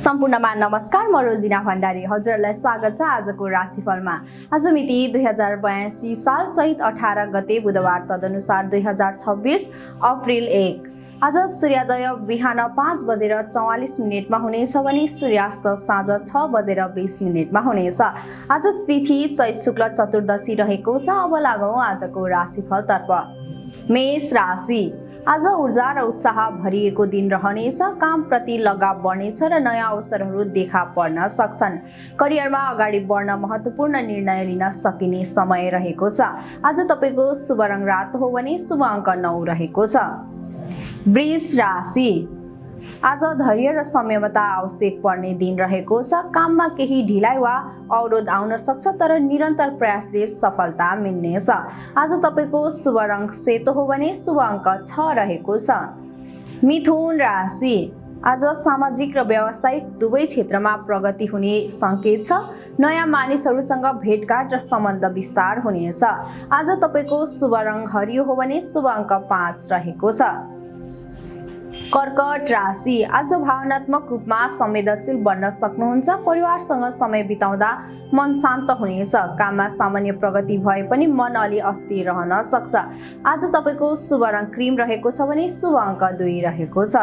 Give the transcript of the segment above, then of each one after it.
सम्पूर्णमा नमस्कार। म रोजिना भण्डारी हजुरलाई स्वागत छ आजको राशिफलमा। आज मिति 2082 साल चैत 18 गते बुधबार, तदनुसार 2026 अप्रिल 1। आज सूर्योदय बिहान 5:44 मा हुनेछ भने सूर्यास्त साँझ 6:20 मा हुनेछ। आज तिथि चैत शुक्ल चतुर्दशी रहेको छ। अब लागौं आजको राशिफलतर्फ। मेष राशि। आज ऊर्जा र उत्साह भरिएको दिन रहनेछ। काम प्रति लगाव बढ्नेछ र नयाँ अवसरहरू देखा पर्न सक्छन्। करियरमा अगाडि बढ्न महत्त्वपूर्ण निर्णय लिन सकिने समय रहेको छ। आज तपाईको शुभ रङ रातो हो भने शुभ अङ्क 9 रहेको छ। वृष राशि। आज धैर्य र संयमता आवश्यक पर्ने दिन रहेको छ। काममा केही ढिलाइ वा अवरोध आउन सक्छ, तर निरन्तर प्रयासले सफलता मिल्नेछ। आज तपाईको शुभ रङ सेतो हो भने शुभ अङ्क 6 रहेको छ। मिथुन राशि। आज सामाजिक र व्यावसायिक दुवै क्षेत्रमा प्रगति हुने सङ्केत छ। नयाँ मानिसहरूसँग भेटघाट र सम्बन्ध विस्तार हुनेछ। आज तपाईको शुभ रङ हरियो हो भने शुभ अङ्क 5 रहेको छ। कर्कट राशि। आज भावनात्मक रूपमा संवेदनशील बन्न सक्नुहुन्छ। परिवारसँग समय बिताउँदा मन शान्त हुनेछ। काममा सामान्य प्रगति भए पनि मन अलि अस्थिर रहन सक्छ। आज तपाईको शुभ रङ क्रिम रहेको छ भने शुभ अङ्क 2 रहेको छ।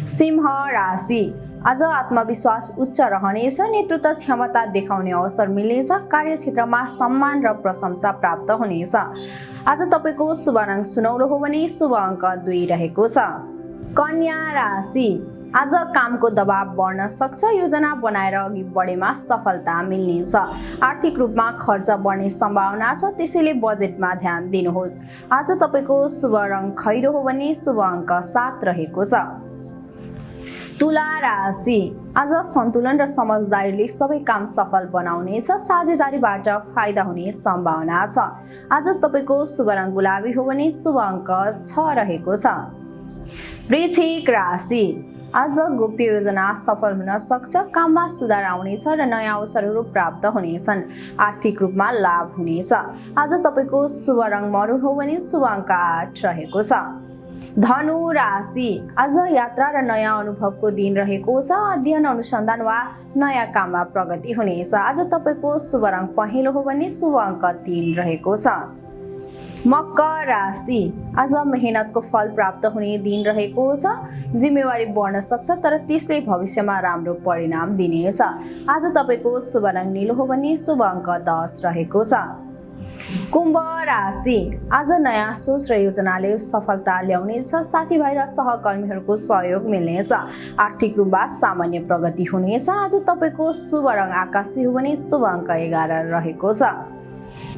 सिंह राशि। आज आत्मविश्वास उच्च रहनेछ। नेतृत्व क्षमता देखाउने अवसर मिल्नेछ। कार्यक्षेत्रमा सम्मान र प्रशंसा प्राप्त हुनेछ। आज तपाईको शुभ रङ सुनौलो हो भने शुभ अङ्क 2 रहेको छ। कन्या राशि। आज कामको दबाव बढ्न सक्छ। योजना बनाएर अघि बढेमा सफलता मिल्नेछ। आर्थिक रूपमा खर्च बढ्ने सम्भावना छ, त्यसैले बजेटमा ध्यान दिनुहोस्। आज तपाईको शुभ रङ खैरो हो भने शुभ अङ्क 7 रहेको छ। तुला राशि। आज सन्तुलन र समझदारीले सबै काम सफल बनाउनेछ। साझेदारीबाट फाइदा हुने सम्भावना छ। आज तपाईको शुभ रङ गुलाबी हो भने शुभ अङ्क 6 रहेको छ। वृश्चिक राशि। आज गोप्य योजना सफल हुन सक्छ। काममा सुधार आउनेछ र नयाँ अवसरहरू प्राप्त हुनेछन्। आर्थिक रूपमा लाभ हुनेछ। आज तपाईको शुभ रङ मरुन हो भने शुभ अङ्क 8 रहेको छ। धनु राशि। आज यात्रा र नयाँ अनुभवको दिन रहेको छ। अध्ययन, अनुसन्धान वा नयाँ काममा प्रगति हुनेछ। आज तपाईको शुभ रङ पहेँलो हो भने शुभ अङ्क 3 रहेको छ। मकर राशि। आज मेहनतको फल प्राप्त हुने दिन रहेको छ। जिम्मेवारी बढ्न सक्छ, तर त्यसले भविष्यमा राम्रो परिणाम दिनेछ। आज तपाईको शुभ रङ नीलो हो भने शुभ अङ्क 10 रहेको छ। कुम्भ राशि। आज नयाँ सोच र योजनाले सफलता ल्याउनेछ। साथीभाइ र सहकर्मीहरूको सहयोग मिल्नेछ। आर्थिक रूपमा सामान्य प्रगति हुनेछ। आज तपाईको शुभ रङ आकाशी हो भने शुभ अङ्क 11 रहेको छ।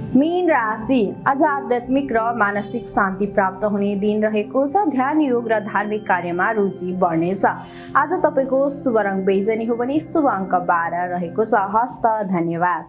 मीन राशि। आज आध्यात्मिक र मानसिक शान्ति प्राप्त हुने दिन रहेको छ। ध्यान, योग र धार्मिक कार्यमा रुचि बढ्नेछ। आज तपाईको शुभ रङ बैजनी हो भने शुभ अङ्क 12 रहेको छ। हस्त, धन्यवाद।